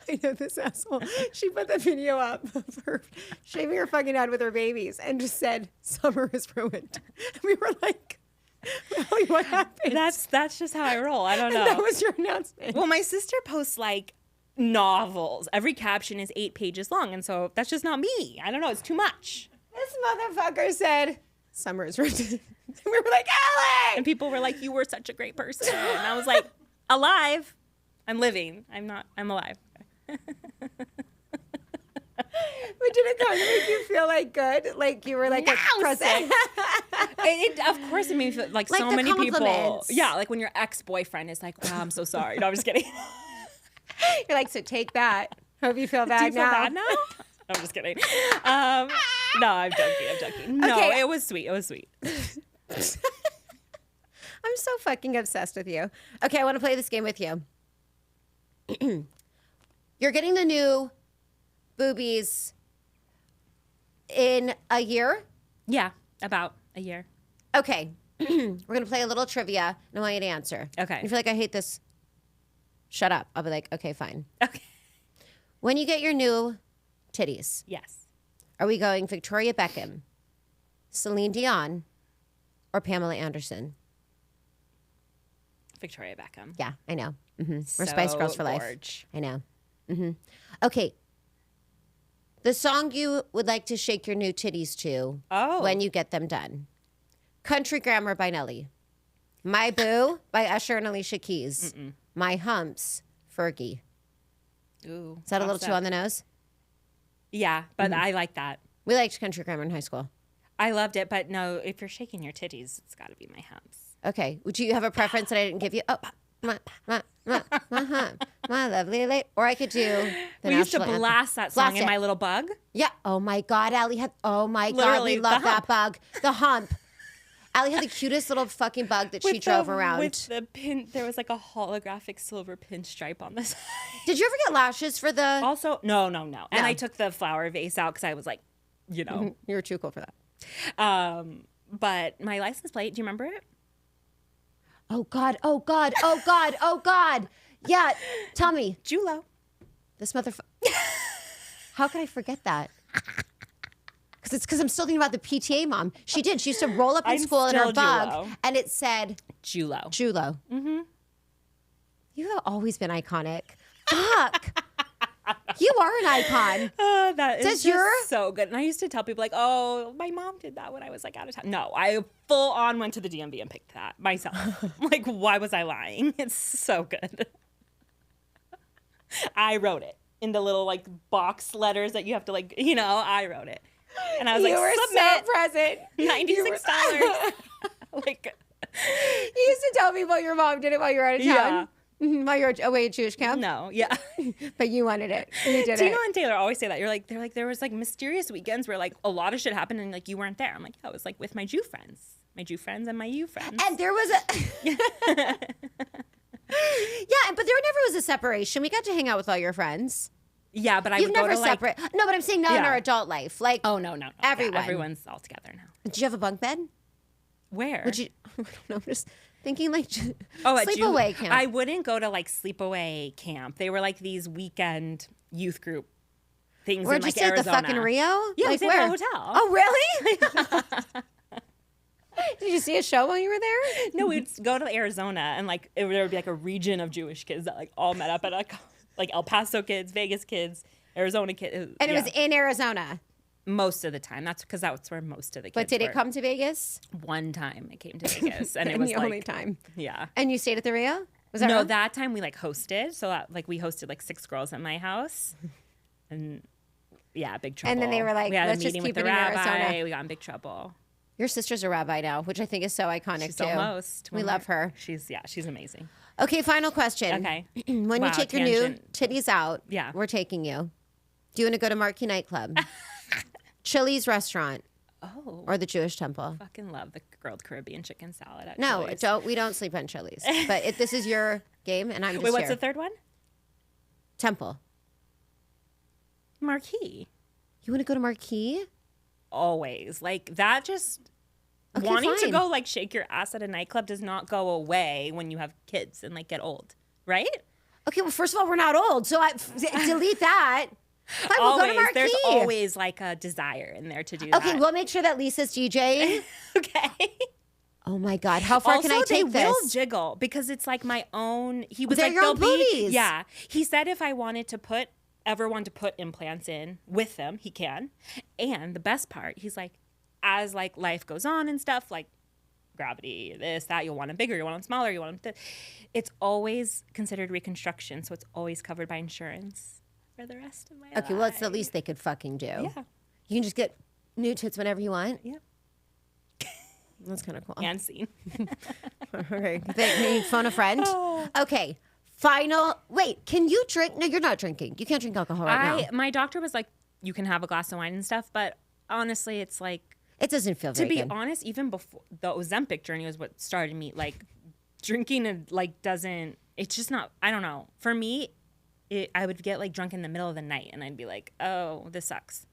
I know this asshole. She put the video up of her shaving her fucking head with her babies and just said, "Summer is ruined." And we were like, "Really, what happened?" that's just how I roll. I don't know. That was your announcement. Well, my sister posts like novels. Every caption is 8 pages long, and so that's just not me. I don't know. It's too much. This motherfucker said, "Summer is ruined." We were like, "Allie!" And people were like, "You were such a great person." And I was like, alive. I'm living. I'm alive. But did it kind of make you feel like good? Like you were like a present? Of course, it made me feel like Like so the many people. compliments. Yeah, like when your ex-boyfriend is like, "Wow, I'm so sorry." No, I'm just kidding. You're like, so take that. Hope you feel bad Do you feel now. bad now? No, I'm just kidding. No, I'm joking. No, Okay. it was sweet. I'm so fucking obsessed with you. Okay, I want to play this game with you. You're getting the new boobies in a year? Yeah, about a year. Okay. We're going to play a little trivia, and I want you to answer. Okay. If you feel like I hate this, shut up. I'll be like, okay, fine. Okay. When you get your new titties, Yes. are we going Victoria Beckham, Celine Dion, or Pamela Anderson? Victoria Beckham. Yeah, I know. We're So Spice Girls for life. gorge. I know. Okay. The song you would like to shake your new titties to when you get them done. Country Grammar by Nelly. My Boo by Usher and Alicia Keys. My Humps, Fergie. Ooh. Is that a little too on the nose? Yeah, but I like that. We liked Country Grammar in high school. I loved it, but no, if you're shaking your titties, it's got to be My Humps. Okay. Would you have a preference that I didn't give you? Oh, my lovely lady. Or I could do the We used to national anthem. blast that song Blast in it. My Little Bug. Yeah. Oh my God, Allie had. Oh my God, Literally, we love the that hump. bug. The hump. Allie had the cutest little fucking bug that she drove around. With the pin, there was like a holographic silver pinstripe on the side. Did you ever get lashes for the? Also, no. And I took the flower vase out because I was like, you know. You were too cool for that. But my license plate, do you remember it? Oh God. Oh God. Oh God. Oh God. Yeah. Tell me, Julo. this motherfucker. How could I forget that? Because I'm still thinking about the PTA mom. She did. She used to roll up in I'm school in her still bug, Julo. and it said Julo. Julo. Mm-hmm. You have always been iconic. Fuck. You are an icon. That is Does just your- so good. And I used to tell people like, oh, my mom did that when I was like out of town. No, I full on went to the DMV and picked that myself. Like, why was I lying? It's so good. I wrote it in the little like box letters that you have to like, I wrote it. And I was You like, were submit so present. $96. Like, You used to tell people your mom did it while you were out of town. yeah. While you were away at Jewish camp. No, yeah. But you wanted it. You did Tino it. and Taylor always say that. They're like, there was like mysterious weekends where like a lot of shit happened and like you weren't there. I'm like, yeah, I was like with my Jew friends and my U friends. And there was a yeah, but there never was a separation. We got to hang out with all your friends. Yeah, but I You've would go never to like, separate. No, but I'm saying not in Yeah. our adult life. Like, oh no. Yeah, Everyone. everyone's all together now. did you have a bunk bed? Where? Would you? I don't know. I'm just thinking like at Jew- sleepaway camp. I wouldn't go to like sleepaway camp. They were like these weekend youth group things Where'd in like you stay at the Arizona. fucking Rio? Yeah, we like stayed at a hotel. Oh, really? Did you see a show while you were there? No, we'd go to Arizona and like there would be like a region of Jewish kids that like all met up at like El Paso kids, Vegas kids, Arizona kids. And it was in Arizona. most of the time. That's because that's where most of the kids But did were. it come to Vegas? One time it came to Vegas and it was the like, only time. yeah. And you stayed at the Rio? Was that No, wrong? that time we like hosted. So that, like we hosted like 6 girls at my house, and yeah, big trouble. And then they were like, we had "Let's a just meeting keep with the it in rabbi. Arizona." We got in big trouble. Your sister's a rabbi now, which I think is so iconic She's too. almost. We love her. She's amazing. Okay, final question. Okay. When Wow, you take your new tangent. titties out, Yeah. we're taking you. Do you want to go to Marquee Nightclub, Chili's restaurant, Oh, or the Jewish Temple? fucking love the grilled Caribbean chicken salad. At No, Chili's. we don't sleep on Chili's. But this is your game, and I'm just Wait, what's here. the third one? Temple. Marquee. You want to go to Marquee? Always like that. Just Okay, wanting fine. to go like shake your ass at a nightclub does not go away when you have kids and like get old, right? Okay, well, first of all, we're not old, so delete that. Fine, we'll go to Always, Marquee. there's always like a desire in there to do that. Okay, we'll make sure that Lisa's DJing. Okay. Oh my God, how far Also, can I take they will this? jiggle because it's like my own. He was They're like, your own "They'll be-" booties. Yeah, he said if I wanted to ever want to put implants in with them, he can. And the best part, he's like, as like life goes on and stuff, like gravity, this, that, you'll want them bigger, you want them smaller, you want them. It's always considered reconstruction, so it's always covered by insurance for the rest of my life. Okay, well, it's the least they could fucking do. Yeah. You can just get new tits whenever you want. Yeah. That's kind of cool. And scene. Okay. Can you phone a friend? Okay. Final. Wait, can you drink? No, you're not drinking. You can't drink alcohol right now. My doctor was like, you can have a glass of wine and stuff, but honestly, it's like, It doesn't feel to very be good. honest, even before the Ozempic journey was what started me like drinking and like doesn't, it's just not, I don't know. For me, I would get like drunk in the middle of the night and I'd be like, oh, this sucks.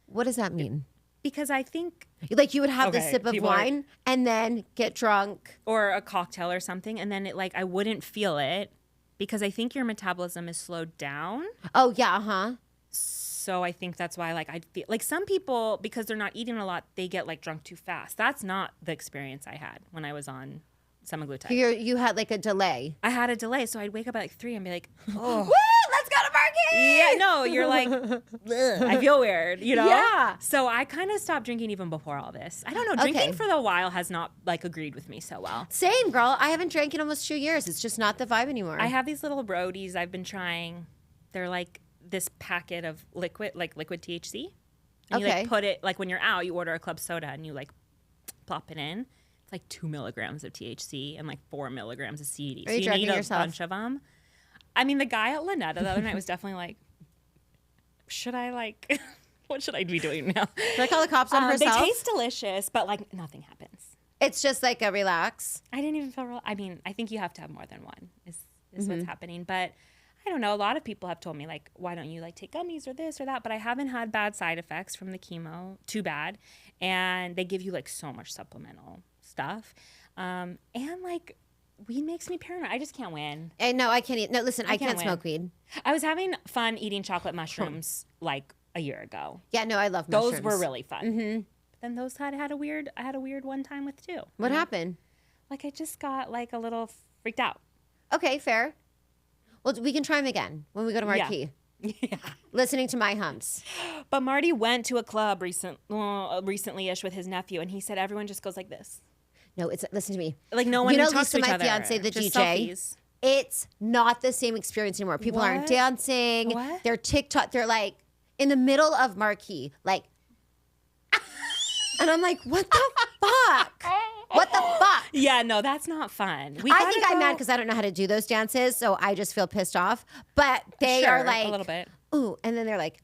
What does that mean? Because I think, Like you would have the Okay, sip of people are- wine and then get drunk. or a cocktail or something, and then it like I wouldn't feel it because I think your metabolism is slowed down. Oh yeah, huh? So I think that's why like I'd feel like some people, because they're not eating a lot, they get like drunk too fast. That's not the experience I had when I was on semaglutide. You had like a delay. I had a delay, so I'd wake up at like 3 and be like, oh. Woo! Let's go to Marquee. Yeah, no, you're like, "Ugh, I feel weird, you know? Yeah. So I kind of stopped drinking even before all this. I don't know, drinking Okay. for a while has not like agreed with me so well. Same, girl. I haven't drank in almost 2 years. It's just not the vibe anymore. I have these little roadies I've been trying. They're like this packet of liquid THC. And you Okay. like put it, like when you're out, you order a club soda and you like plop it in. It's like 2 milligrams of THC and like 4 milligrams of CBD. Are you so you drugging need a yourself? bunch of them. I mean, the guy at Lynetta the other night was definitely like, should I like, what should I be doing now? Should I call the cops on They herself? taste delicious, but like nothing happens. It's just like a relax. I didn't even feel real. I mean, I think you have to have more than one is Mm-hmm. what's happening. But I don't know. A lot of people have told me like, why don't you like take gummies or this or that? But I haven't had bad side effects from the chemo, too bad. And they give you like so much supplemental stuff. And like weed makes me paranoid. I just can't win. And no, I can't eat. No, listen, I can't can't smoke weed. I was having fun eating chocolate mushrooms like a year ago. Yeah, no, I love Those mushrooms. were really fun. Mm-hmm. But then those I had a weird one time with too. What happened? Like I just got like a little freaked out. Okay, fair. Well, we can try them again when we go to Marquee. Yeah. Listening to my humps. But Marty went to a club recently-ish with his nephew, and he said everyone just goes like this. No, listen to me. Like no one You know talks Lisa, to each my other. fiance, the Just DJ? selfies. It's not the same experience anymore. People aren't What? dancing. What? They're TikTok. They're like in the middle of Marquee, like, and I'm like, what the fuck? What the fuck? Yeah, no, that's not fun. I think I'm mad because I don't know how to do those dances, so I just feel pissed off. But they are like a little bit. ooh, and then they're like,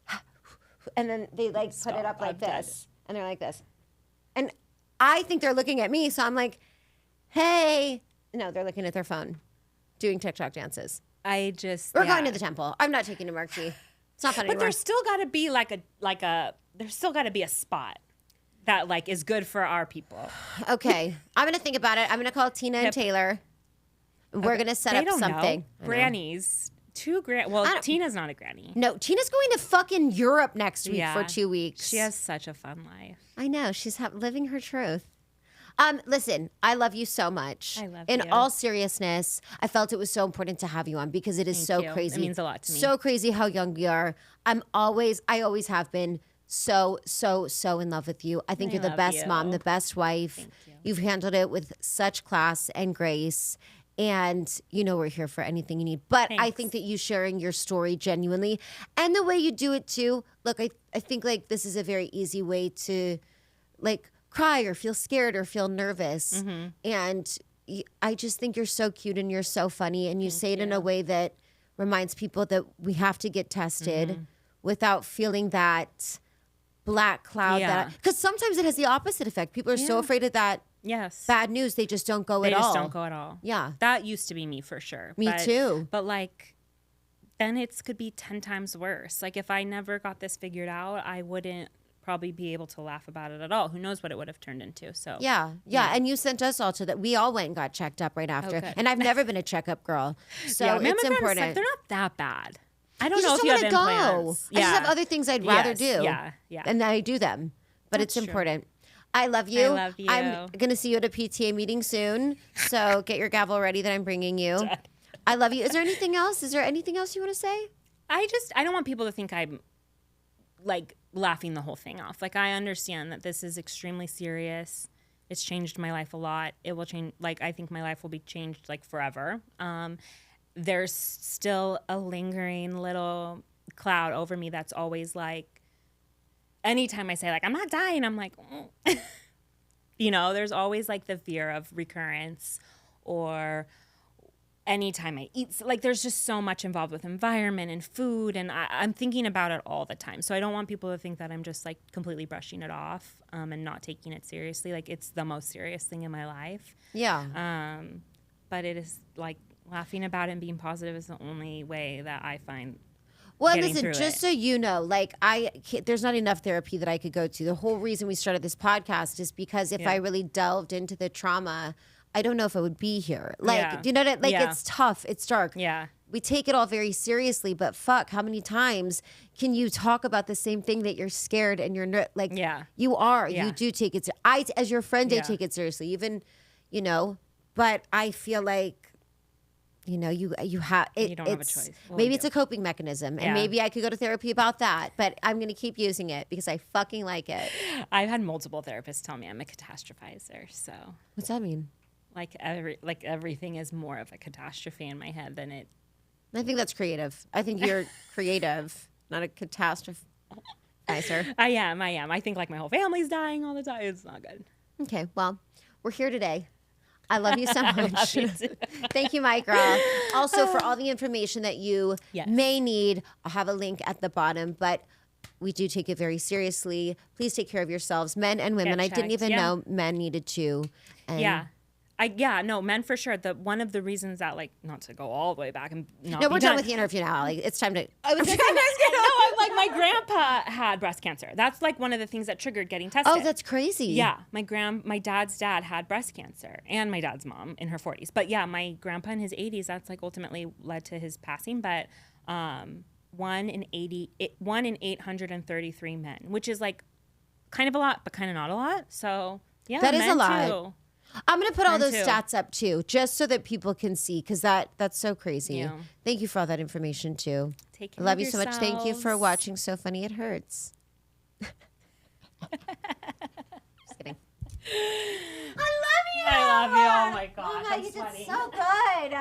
and then they like put it Stop, up like I'm dead. this, and they're like this, and I think they're looking at me, so I'm like, hey, no, they're looking at their phone, doing TikTok dances. I just We're going to the temple. I'm not taking to Marquee. It's not fun But anymore. there's still got to be there's still got to be a spot that like is good for our people. Okay, I'm gonna think about it. I'm gonna call Tina and Yep. Taylor. We're gonna set They up don't something. know. I know. Grannies, 2 grand. I Well, don't- Tina's not a granny. No, Tina's going to fucking Europe next week Yeah. for 2 weeks. She has such a fun life. I know. She's living her truth. Listen, I love you so much. I love In you. all seriousness, I felt it was so important to have you on because it is so Thank you. It crazy. means a lot to me. So crazy how young we are. I always have been so in love with you. I think I you're the love best you. mom, the best wife. you. You've handled it with such class and grace. And you know we're here for anything you need. But I Thanks. think that you sharing your story genuinely and the way you do it too. Look, I think like this is a very easy way to like cry or feel scared or feel nervous. Mm-hmm. And I just think you're so cute and you're so funny. And you say it in a way that reminds people that we have to get tested Mm-hmm. without feeling that black cloud. Yeah. Because sometimes it has the opposite effect. People are so Yeah. afraid of that Yes. bad news. They just don't go They at all. just don't go at all. Yeah. That used to be me for sure. Me too. But like, then it could be 10 times worse. Like if I never got this figured out, I wouldn't probably be able to laugh about it at all. Who knows what it would have turned into? So Yeah. And you sent us all to that. We all went and got checked up right after. good. And I've never been a checkup girl. So yeah, it's mammograms, important. like, they're not that bad. I don't You know just if you have don't want to go. implants. I just have other things I'd rather Yes. do. Yeah. And then I do them. But it's That's true. important. I love you. I love you. I'm going to see you at a PTA meeting soon. So get your gavel ready that I'm bringing you. I love you. Is there anything else? Is there anything else you want to say? I don't want people to think I'm like laughing the whole thing off. Like I understand that this is extremely serious. It's changed my life a lot. It will change. Like I think my life will be changed like forever. There's still a lingering little cloud over me that's always like, anytime I say like I'm not dying, I'm like, you know, there's always like the fear of recurrence, or anytime I eat, like there's just so much involved with environment and food, and I'm thinking about it all the time. So I don't want people to think that I'm just like completely brushing it off and not taking it seriously. Like it's the most serious thing in my life. Yeah. But it is like laughing about it and being positive is the only way that I find. Well, getting listen, through just it. so you know, like there's not enough therapy that I could go to. The whole reason we started this podcast is because if I really delved into the trauma, I don't know if I would be here. Like, do you know what? Like, it's tough. It's dark. Yeah. We take it all very seriously, but fuck, how many times can you talk about the same thing that you're scared and you're like, you are, you do take it. As your friend, I take it seriously, even, you know, but I feel like, you know, you have it. You don't have a choice. Well, maybe it's a coping mechanism, and maybe I could go to therapy about that. But I'm going to keep using it because I fucking like it. I've had multiple therapists tell me I'm a catastrophizer. So what's that mean? Like everything is more of a catastrophe in my head than it. I think that's creative. I think you're creative, not a catastrophe. Nicer. I am. I think like my whole family's dying all the time. It's not good. Okay, well, we're here today. I love you so much. I love you too. Thank you, Micah. Also, for all the information that you may need, I'll have a link at the bottom, but we do take it very seriously. Please take care of yourselves, men and women. I didn't even know men needed to. And no, men for sure. One of the reasons that, like, not to go all the way back and not No, we're done with the interview now. Like, it's time to. I'm like, my grandpa had breast cancer. That's like one of the things that triggered getting tested. Oh, that's crazy. Yeah, my dad's dad had breast cancer, and my dad's mom in her 40s. But yeah, my grandpa in his 80s. That's like ultimately led to his passing. But 1 in 833 men, which is like kind of a lot, but kind of not a lot. So yeah, that is a lot. Too. I'm going to put all those stats up too, just so that people can see, because that's so crazy. Yeah. Thank you for all that information too. Take care I love of you so much. Thank you for yourselves. watching So Funny It Hurts. Just kidding. I love you. I love you. Oh my gosh, Oh my, I'm you sweating. did so good.